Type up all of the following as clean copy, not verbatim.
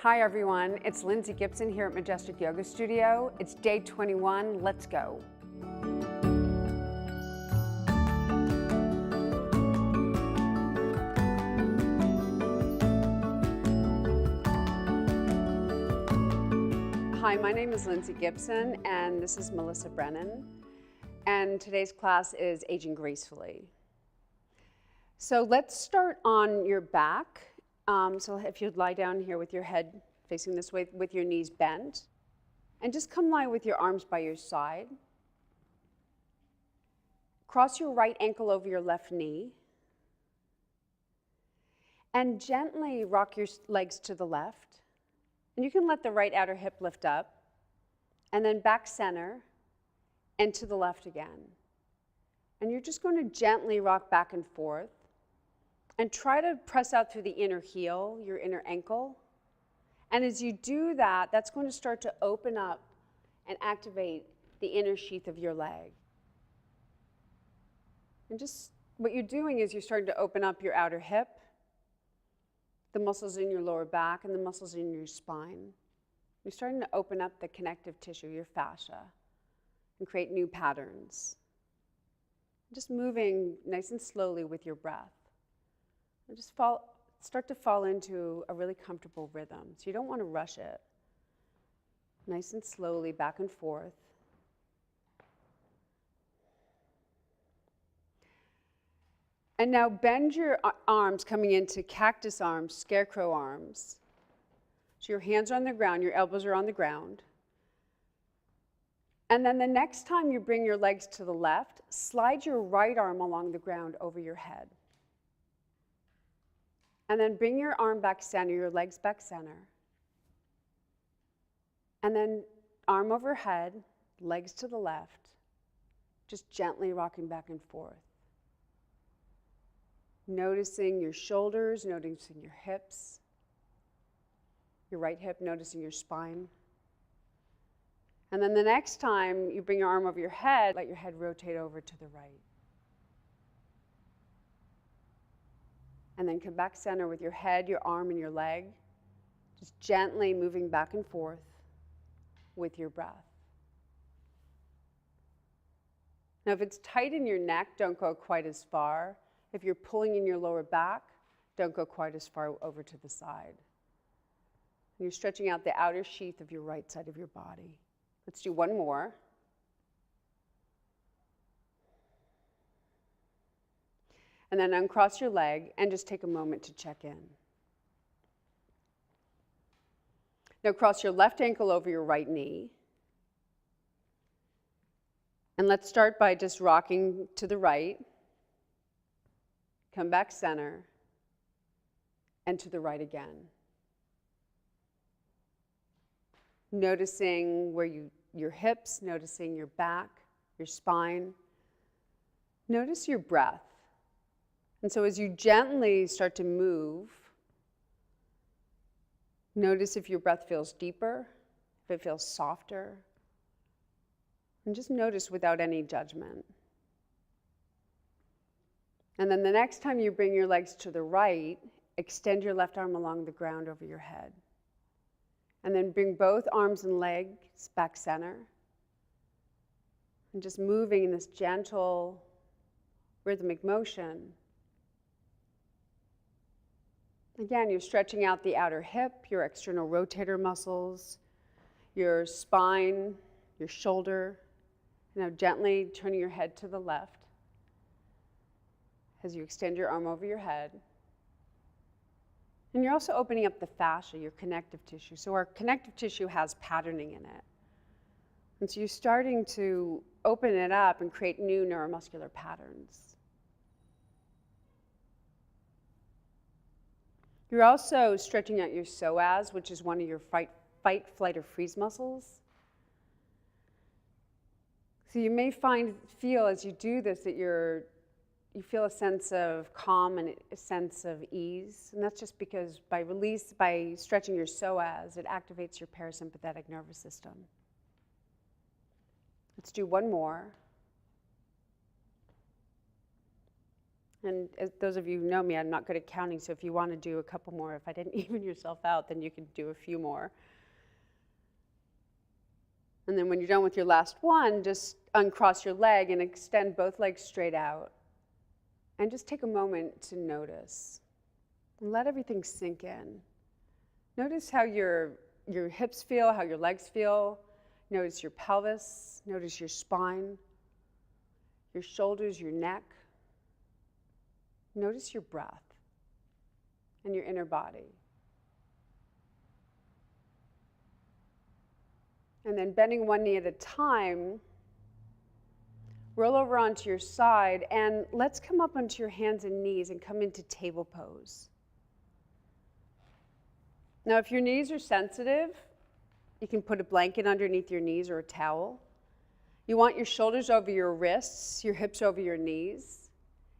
Hi everyone, it's Lindsay Gibson here at Majestic Yoga Studio. It's day 21, let's go. Hi, my name is Lindsay Gibson and this is Melissa Brennan. And today's class is Aging Gracefully. So let's start on your back. So if you'd lie down here with your head facing this way, with your knees bent, and just come lie with your arms by your side. Cross your right ankle over your left knee, and gently rock your legs to the left. And you can let the right outer hip lift up, and then back center, and to the left again. And you're just going to gently rock back and forth. And try to press out through the inner heel, your inner ankle. And as you do that, that's going to start to open up and activate the inner sheath of your leg. And just what you're doing is you're starting to open up your outer hip, the muscles in your lower back, and the muscles in your spine. You're starting to open up the connective tissue, your fascia, and create new patterns. Just moving nice and slowly with your breath. And just start to fall into a really comfortable rhythm. So you don't want to rush it. Nice and slowly, back and forth. And now bend your arms coming into cactus arms, scarecrow arms. So your hands are on the ground, your elbows are on the ground. And then the next time you bring your legs to the left, slide your right arm along the ground over your head. And then bring your arm back center, your legs back center. And then arm overhead, legs to the left, just gently rocking back and forth. Noticing your shoulders, noticing your hips, your right hip, noticing your spine. And then the next time you bring your arm over your head, let your head rotate over to the right. And then come back center with your head, your arm, and your leg, just gently moving back and forth with your breath. Now, if it's tight in your neck, don't go quite as far. If you're pulling in your lower back, don't go quite as far over to the side. And you're stretching out the outer sheath of your right side of your body. Let's do one more. And then uncross your leg and just take a moment to check in. Now cross your left ankle over your right knee. And let's start by just rocking to the right. Come back center. And to the right again. Noticing where your hips, noticing your back, your spine. Notice your breath. And so as you gently start to move, notice if your breath feels deeper, if it feels softer, and just notice without any judgment. And then the next time you bring your legs to the right, extend your left arm along the ground over your head. And then bring both arms and legs back center. And just moving in this gentle, rhythmic motion. Again, you're stretching out the outer hip, your external rotator muscles, your spine, your shoulder. Now gently turning your head to the left as you extend your arm over your head. And you're also opening up the fascia, your connective tissue. So our connective tissue has patterning in it. And so you're starting to open it up and create new neuromuscular patterns. You're also stretching out your psoas, which is one of your fight, flight, or freeze muscles. So you may feel as you do this that you feel a sense of calm and a sense of ease. And that's just because by stretching your psoas, it activates your parasympathetic nervous system. Let's do one more. And as those of you who know me, I'm not good at counting, so if you want to do a couple more, if I didn't even yourself out, then you could do a few more. And then when you're done with your last one, just uncross your leg and extend both legs straight out. And just take a moment to notice. And let everything sink in. Notice how your hips feel, how your legs feel. Notice your pelvis. Notice your spine, your shoulders, your neck. Notice your breath and your inner body. And then bending one knee at a time, roll over onto your side, and let's come up onto your hands and knees and come into table pose. Now, if your knees are sensitive, you can put a blanket underneath your knees or a towel. You want your shoulders over your wrists, your hips over your knees,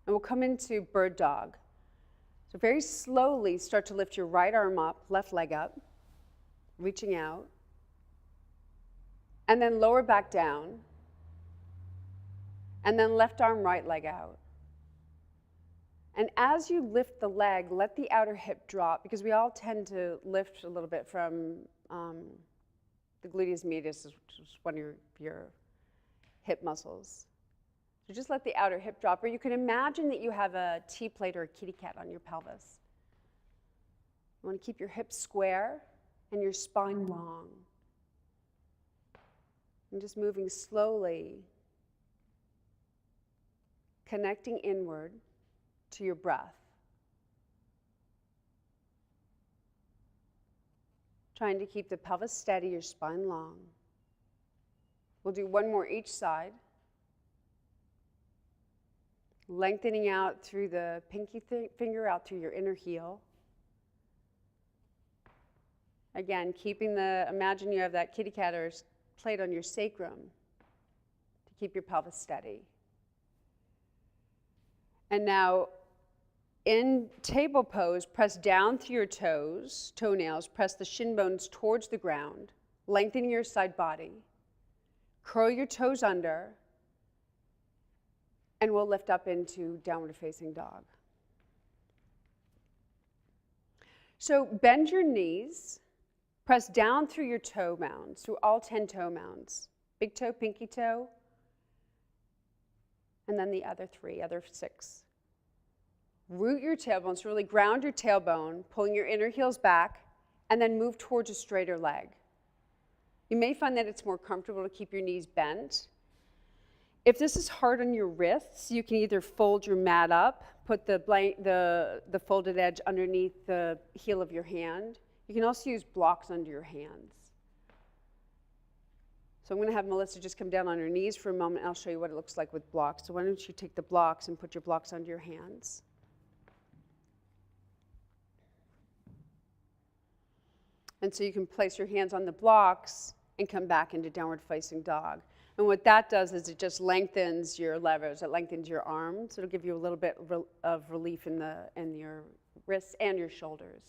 and we'll come into bird dog. So very slowly start to lift your right arm up, left leg up, reaching out, and then lower back down, and then left arm, right leg out. And as you lift the leg, let the outer hip drop, because we all tend to lift a little bit from the gluteus medius, which is one of your hip muscles. So just let the outer hip drop, or you can imagine that you have a T-plate or a kitty cat on your pelvis. You want to keep your hips square and your spine long. And just moving slowly, connecting inward to your breath. Trying to keep the pelvis steady, your spine long. We'll do one more each side. Lengthening out through the pinky finger, out through your inner heel. Again, imagine you have that kitty cat or plate on your sacrum to keep your pelvis steady. And now, in table pose, press down through your toenails, press the shin bones towards the ground, lengthening your side body. Curl your toes under, and we'll lift up into downward facing dog. So bend your knees, press down through your toe mounds, through all 10 toe mounds. Big toe, pinky toe, and then the other 6. Root your tailbone, so really ground your tailbone, pulling your inner heels back, and then move towards a straighter leg. You may find that it's more comfortable to keep your knees bent. If this is hard on your wrists, you can either fold your mat up, put the folded edge underneath the heel of your hand. You can also use blocks under your hands. So I'm going to have Melissa just come down on her knees for a moment, and I'll show you what it looks like with blocks. So why don't you take the blocks and put your blocks under your hands. And so you can place your hands on the blocks and come back into downward facing dog. And what that does is it just lengthens your levers, it lengthens your arms. It'll give you a little bit of relief in your wrists and your shoulders.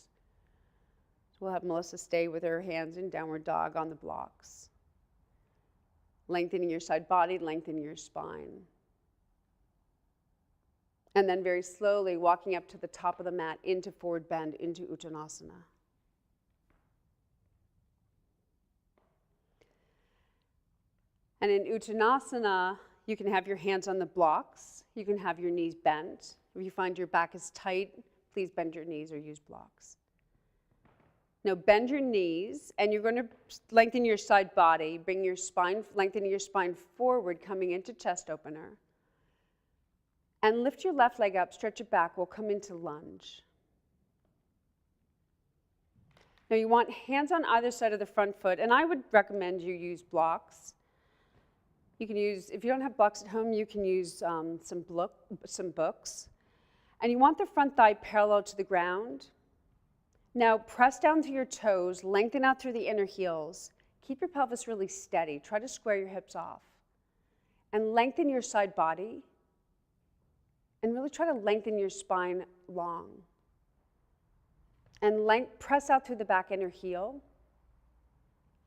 So we'll have Melissa stay with her hands in downward dog on the blocks. Lengthening your side body, lengthening your spine. And then very slowly walking up to the top of the mat into forward bend, into Uttanasana. And in Uttanasana, you can have your hands on the blocks. You can have your knees bent. If you find your back is tight, please bend your knees or use blocks. Now bend your knees, and you're going to lengthen your side body. Lengthening your spine forward, coming into chest opener. And lift your left leg up, stretch it back. We'll come into lunge. Now you want hands on either side of the front foot, and I would recommend you use blocks. You can use, if you don't have blocks at home, you can use some books. And you want the front thigh parallel to the ground. Now press down through your toes, lengthen out through the inner heels. Keep your pelvis really steady. Try to square your hips off. And lengthen your side body. And really try to lengthen your spine long. And press out through the back inner heel.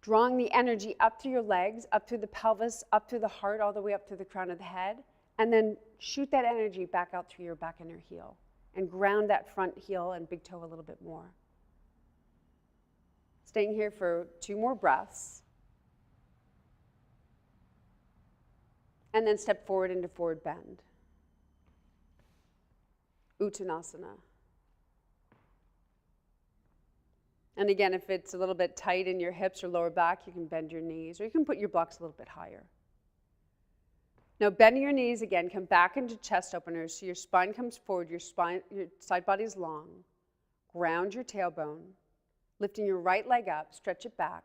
Drawing the energy up through your legs, up through the pelvis, up through the heart, all the way up to the crown of the head, And then shoot that energy back out through your back inner heel and ground that front heel and big toe a little bit more. Staying here for 2 more breaths. And then step forward into forward bend. Uttanasana. And again, if it's a little bit tight in your hips or lower back, you can bend your knees, or you can put your blocks a little bit higher. Now, bending your knees again, come back into chest openers, so your spine comes forward, your side body is long. Ground your tailbone, lifting your right leg up, stretch it back.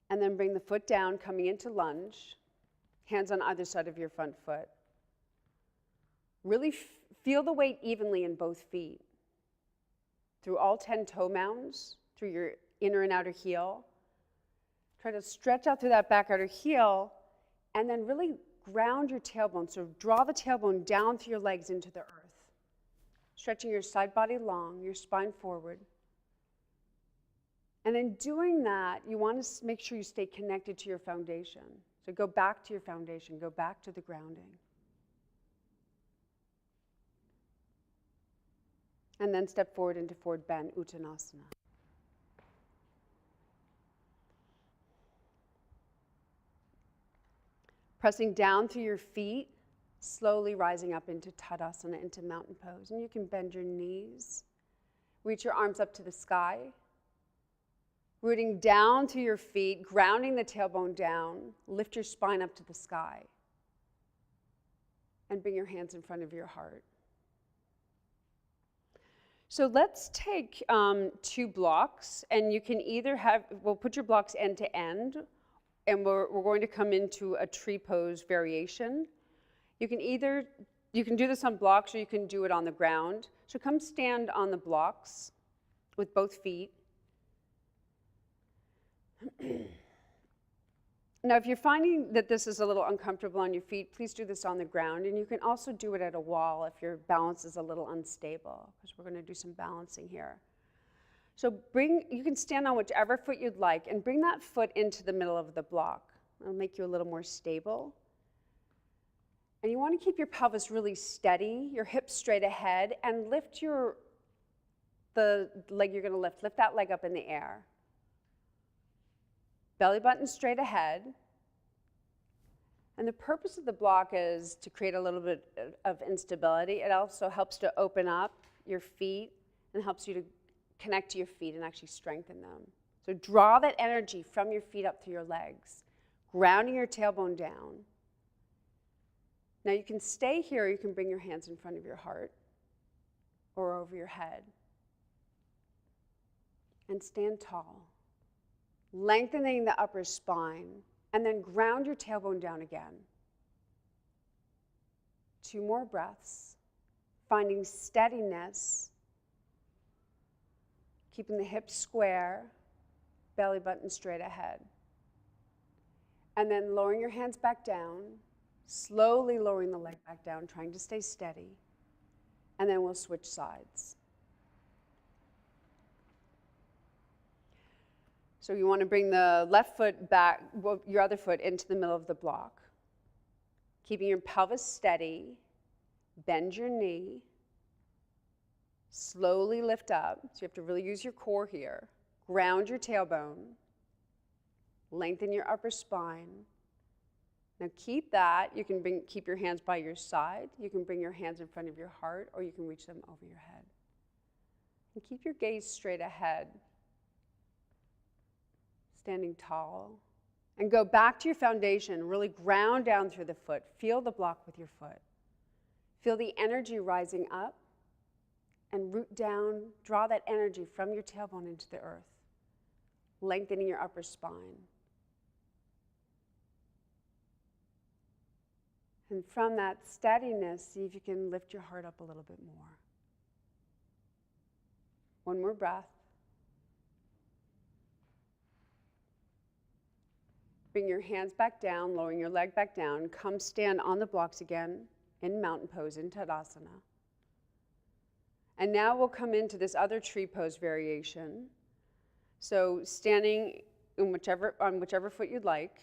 And then bring the foot down, coming into lunge, hands on either side of your front foot. Really feel the weight evenly in both feet. Through all 10 toe mounds, through your inner and outer heel. Try to stretch out through that back outer heel, and then really ground your tailbone. So draw the tailbone down through your legs into the earth. Stretching your side body long, your spine forward. And in doing that, you want to make sure you stay connected to your foundation. So go back to your foundation, go back to the grounding. And then step forward into forward bend, Uttanasana. Pressing down through your feet, slowly rising up into Tadasana, into mountain pose. And you can bend your knees, reach your arms up to the sky, rooting down through your feet, grounding the tailbone down, lift your spine up to the sky, and bring your hands in front of your heart. So let's take 2 blocks, and you can either we'll put your blocks end to end, and we're going to come into a tree pose variation. You can do this on blocks, or you can do it on the ground. So come stand on the blocks with both feet. Now, if you're finding that this is a little uncomfortable on your feet, please do this on the ground. And you can also do it at a wall if your balance is a little unstable, because we're going to do some balancing here. So you can stand on whichever foot you'd like, and bring that foot into the middle of the block. It'll make you a little more stable. And you want to keep your pelvis really steady, your hips straight ahead, and lift the leg you're going to lift. Lift that leg up in the air. Belly button straight ahead. And the purpose of the block is to create a little bit of instability. It also helps to open up your feet and helps you to connect to your feet and actually strengthen them. So draw that energy from your feet up through your legs, grounding your tailbone down. Now you can stay here, or you can bring your hands in front of your heart or over your head. And stand tall, lengthening the upper spine, and then ground your tailbone down again. 2 more breaths, finding steadiness, keeping the hips square, belly button straight ahead. And then lowering your hands back down, slowly lowering the leg back down, trying to stay steady. And then we'll switch sides. So you want to bring the left foot back, your other foot into the middle of the block. Keeping your pelvis steady, bend your knee, slowly lift up. So you have to really use your core here. Ground your tailbone, lengthen your upper spine. Now keep that. You can keep your hands by your side. You can bring your hands in front of your heart, or you can reach them over your head. And keep your gaze straight ahead. Standing tall, and go back to your foundation. Really ground down through the foot. Feel the block with your foot. Feel the energy rising up, and root down. Draw that energy from your tailbone into the earth, lengthening your upper spine. And from that steadiness, see if you can lift your heart up a little bit more. 1 more breath. Bring your hands back down, lowering your leg back down. Come stand on the blocks again in mountain pose, in Tadasana. And now we'll come into this other tree pose variation. So standing on whichever foot you'd like,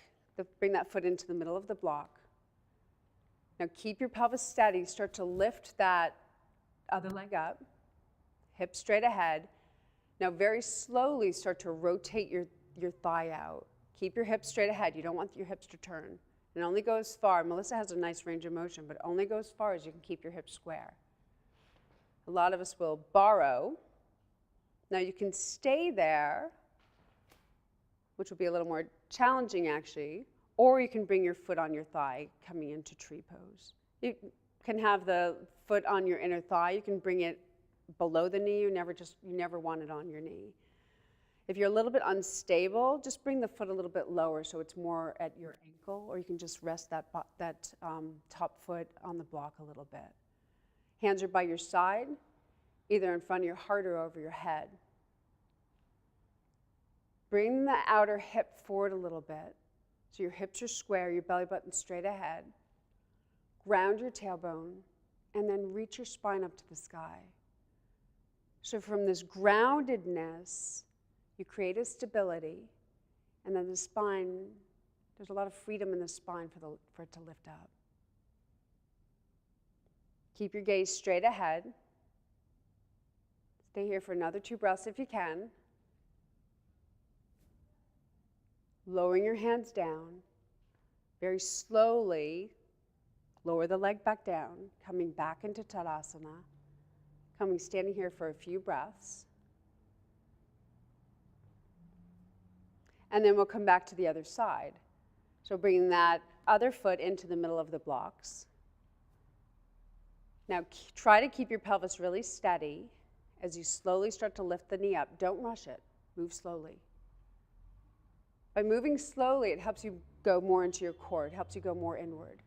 bring that foot into the middle of the block. Now keep your pelvis steady. Start to lift that other leg up, hip straight ahead. Now very slowly start to rotate your thigh out. Keep your hips straight ahead. You don't want your hips to turn. It only goes far. Melissa has a nice range of motion, but only goes far as you can keep your hips square. A lot of us will borrow. Now you can stay there, which will be a little more challenging actually, or you can bring your foot on your thigh coming into tree pose. You can have the foot on your inner thigh. You can bring it below the knee. You never want it on your knee. If you're a little bit unstable, just bring the foot a little bit lower so it's more at your ankle, or you can just rest that top foot on the block a little bit. Hands are by your side, either in front of your heart or over your head. Bring the outer hip forward a little bit so your hips are square, your belly button straight ahead. Ground your tailbone, and then reach your spine up to the sky. So from this groundedness, you create a stability, and then the spine, there's a lot of freedom in the spine for it to lift up. Keep your gaze straight ahead. Stay here for another 2 breaths if you can. Lowering your hands down. Very slowly, lower the leg back down, coming back into Tadasana. Standing here for a few breaths. And then we'll come back to the other side. So bringing that other foot into the middle of the blocks. Now try to keep your pelvis really steady as you slowly start to lift the knee up. Don't rush it. Move slowly. By moving slowly, it helps you go more into your core. It helps you go more inward.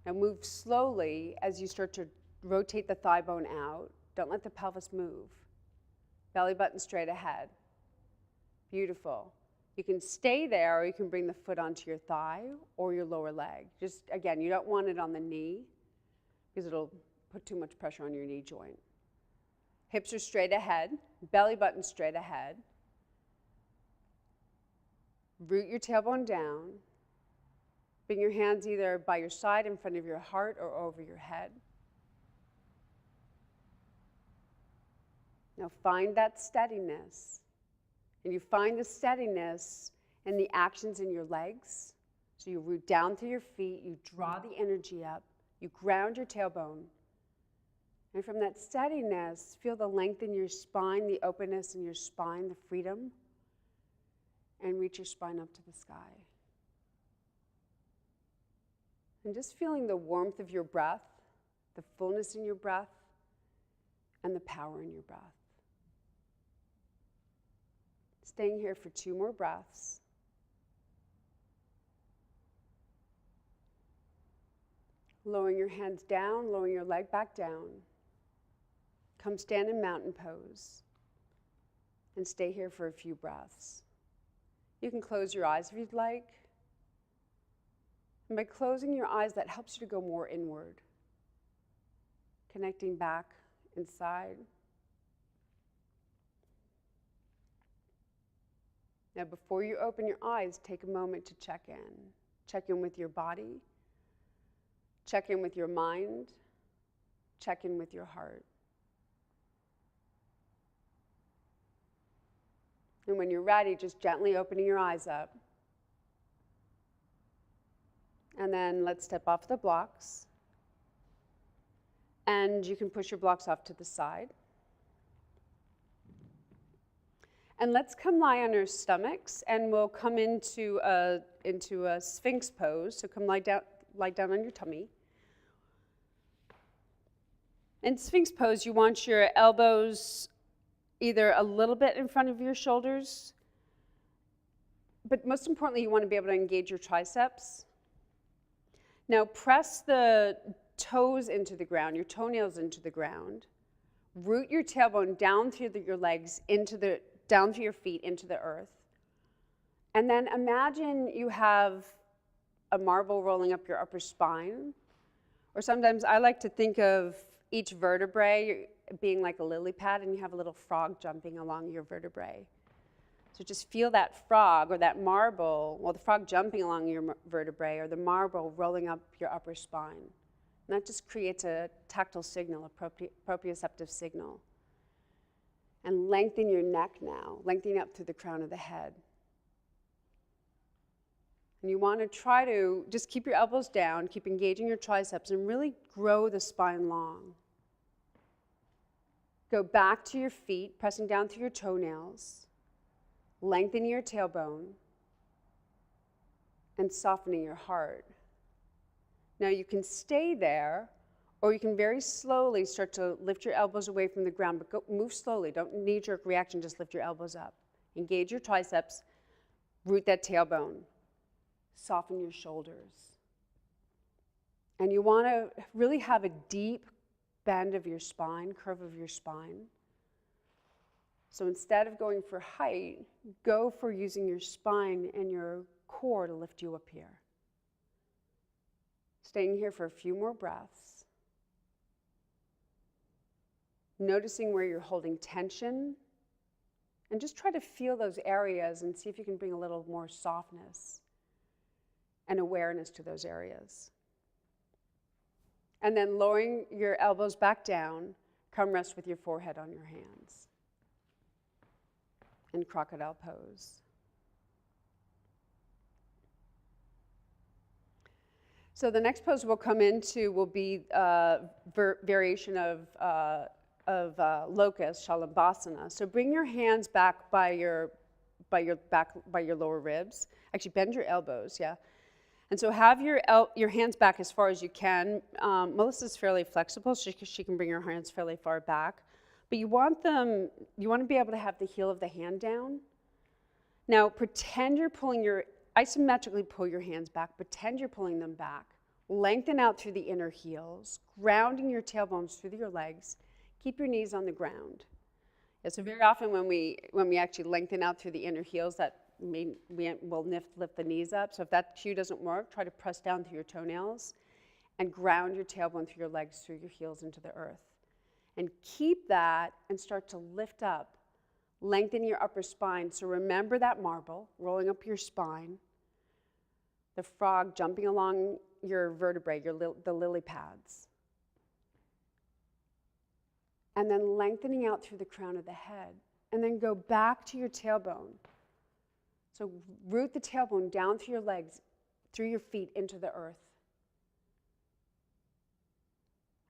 Now move slowly as you start to rotate the thigh bone out. Don't let the pelvis move. Belly button straight ahead. Beautiful. You can stay there, or you can bring the foot onto your thigh or your lower leg. Just, again, you don't want it on the knee because it'll put too much pressure on your knee joint. Hips are straight ahead, belly button straight ahead. Root your tailbone down. Bring your hands either by your side in front of your heart or over your head. Now find that steadiness. And you find the steadiness in the actions in your legs. So you root down through your feet, you draw the energy up, you ground your tailbone. And from that steadiness, feel the length in your spine, the openness in your spine, the freedom. And reach your spine up to the sky. And just feeling the warmth of your breath, the fullness in your breath, and the power in your breath. Staying here for 2 more breaths. Lowering your hands down, lowering your leg back down. Come stand in mountain pose. And stay here for a few breaths. You can close your eyes if you'd like. And by closing your eyes, that helps you to go more inward. Connecting back inside. Now, before you open your eyes, take a moment to check in. Check in with your body. Check in with your mind. Check in with your heart. And when you're ready, just gently opening your eyes up. And then let's step off the blocks. And you can push your blocks off to the side. And let's come lie on our stomachs, and we'll come into a Sphinx pose. So come lie down on your tummy. In Sphinx pose, you want your elbows either a little bit in front of your shoulders, but most importantly, you want to be able to engage your triceps. Now press the toes into the ground, your toenails into the ground. Root your tailbone down through your legs down through your feet into the earth. And then imagine you have a marble rolling up your upper spine. Or sometimes I like to think of each vertebrae being like a lily pad, and you have a little frog jumping along your vertebrae. So just feel that frog or that marble, well, the frog jumping along your vertebrae or the marble rolling up your upper spine. And that just creates a tactile signal, a proprioceptive signal. And lengthen your neck now, lengthening up through the crown of the head. And you want to try to just keep your elbows down, keep engaging your triceps, and really grow the spine long. Go back to your feet, pressing down through your toenails, lengthening your tailbone, and softening your heart. Now you can stay there, or you can very slowly start to lift your elbows away from the ground, but move slowly. Don't knee-jerk reaction, just lift your elbows up. Engage your triceps, root that tailbone, soften your shoulders. And you want to really have a deep bend of your spine, curve of your spine. So instead of going for height, go for using your spine and your core to lift you up here. Staying here for a few more breaths. Noticing where you're holding tension. And just try to feel those areas and see if you can bring a little more softness and awareness to those areas. And then lowering your elbows back down, come rest with your forehead on your hands. In crocodile pose. So the next pose we'll come into will be a variation of locust, Shavasana. So bring your hands back by your lower ribs. Actually, bend your elbows, yeah. And so have your hands back as far as you can. Melissa's fairly flexible, so she can bring her hands fairly far back. But you want to be able to have the heel of the hand down. Now pretend you're isometrically pull your hands back, pretend you're pulling them back. Lengthen out through the inner heels, grounding your tailbones through your legs. Keep your knees on the ground. Yeah, so very often when we actually lengthen out through the inner heels, that we'll lift the knees up. So if that cue doesn't work, try to press down through your toenails and ground your tailbone through your legs, through your heels into the earth. And keep that and start to lift up, lengthen your upper spine. So remember that marble, rolling up your spine, the frog jumping along your vertebrae, the lily pads. And then lengthening out through the crown of the head. And then go back to your tailbone. So root the tailbone down through your legs, through your feet into the earth.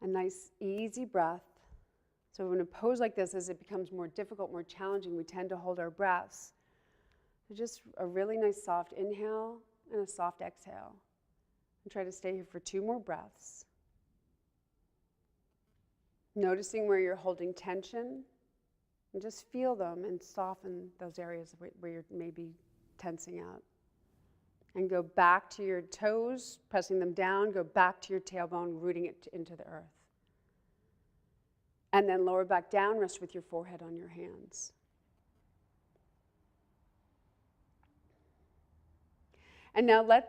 A nice, easy breath. So in a pose like this, as it becomes more difficult, more challenging, we tend to hold our breaths. So just a really nice soft inhale and a soft exhale. And try to stay here for 2 more breaths. Noticing where you're holding tension. And just feel them and soften those areas where you're maybe tensing up. And go back to your toes, pressing them down. Go back to your tailbone, rooting it into the earth. And then lower back down, rest with your forehead on your hands. And now I'd like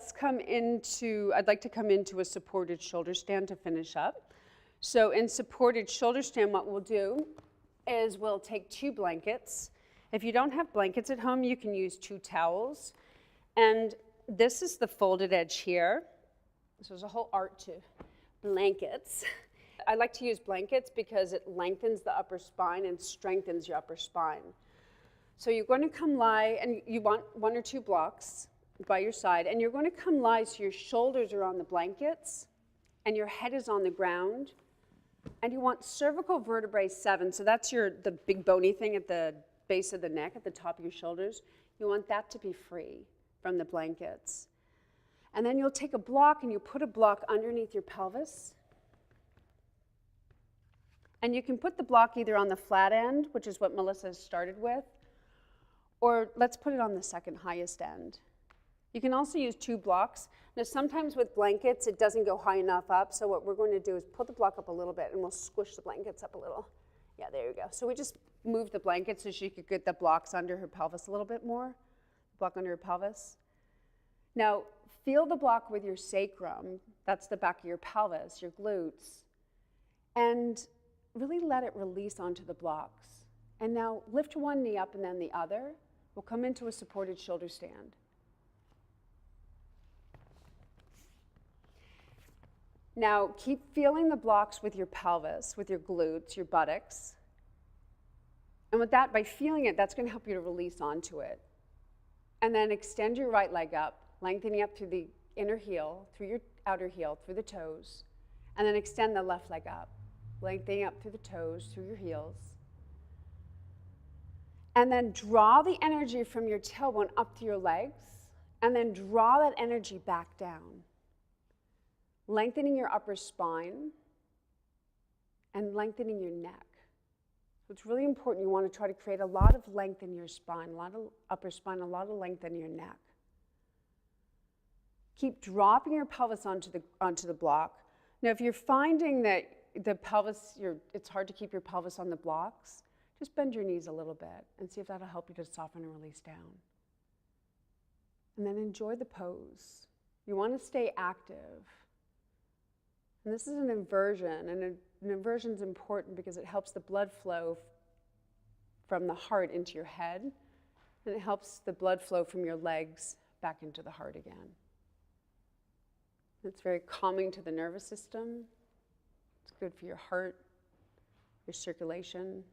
to come into a supported shoulder stand to finish up. So in supported shoulder stand, what we'll do is we'll take 2 blankets. If you don't have blankets at home, you can use 2 towels. And this is the folded edge here. So there's a whole art to blankets. I like to use blankets because it lengthens the upper spine and strengthens your upper spine. So you're going to come lie, and you want 1 or 2 blocks by your side, and you're going to come lie so your shoulders are on the blankets and your head is on the ground. And you want cervical vertebrae 7, so that's the big bony thing at the base of the neck, at the top of your shoulders. You want that to be free from the blankets. And then you'll take a block and you put a block underneath your pelvis. And you can put the block either on the flat end, which is what Melissa started with, or let's put it on the second highest end. You can also use 2 blocks. Now sometimes with blankets it doesn't go high enough up, so what we're going to do is put the block up a little bit and we'll squish the blankets up a little. Yeah, there you go. So we just moved the blanket so she could get the blocks under her pelvis a little bit more. Block under her pelvis. Now feel the block with your sacrum, that's the back of your pelvis, your glutes, and really let it release onto the blocks. And now lift one knee up and then the other. We'll come into a supported shoulder stand. Now, keep feeling the blocks with your pelvis, with your glutes, your buttocks. And with that, by feeling it, that's going to help you to release onto it. And then extend your right leg up, lengthening up through the inner heel, through your outer heel, through the toes. And then extend the left leg up, lengthening up through the toes, through your heels. And then draw the energy from your tailbone up to your legs, and then draw that energy back down. Lengthening your upper spine and lengthening your neck. So it's really important. You want to try to create a lot of length in your spine, a lot of upper spine, a lot of length in your neck. Keep dropping your pelvis onto the block. Now, if you're finding that the pelvis, it's hard to keep your pelvis on the blocks, just bend your knees a little bit and see if that'll help you to soften and release down. And then enjoy the pose. You want to stay active. And this is an inversion, and an inversion is important because it helps the blood flow from the heart into your head, and it helps the blood flow from your legs back into the heart again. It's very calming to the nervous system. It's good for your heart, your circulation.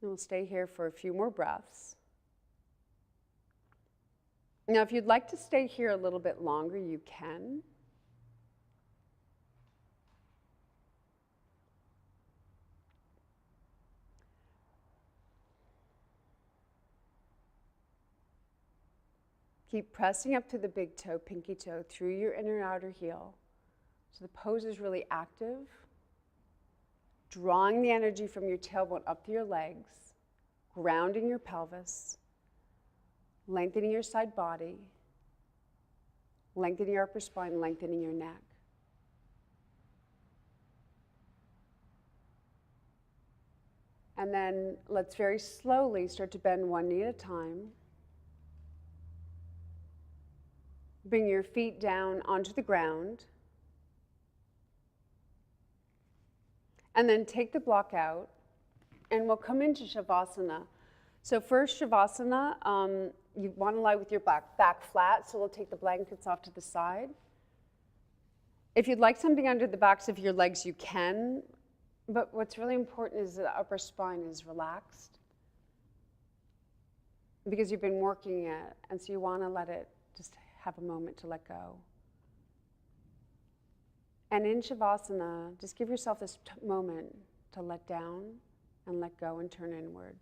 And we'll stay here for a few more breaths. Now, if you'd like to stay here a little bit longer, you can. Keep pressing up to the big toe, pinky toe, through your inner outer heel. So the pose is really active. Drawing the energy from your tailbone up to your legs, grounding your pelvis, lengthening your side body, lengthening your upper spine, lengthening your neck. And then let's very slowly start to bend one knee at a time. Bring your feet down onto the ground. And then take the block out, and we'll come into Shavasana. So first, Shavasana, you want to lie with your back flat, so we'll take the blankets off to the side. If you'd like something under the backs of your legs, you can, but what's really important is the upper spine is relaxed because you've been working it, and so you want to let it just have a moment to let go. And in Shavasana, just give yourself this moment to let down and let go and turn inward.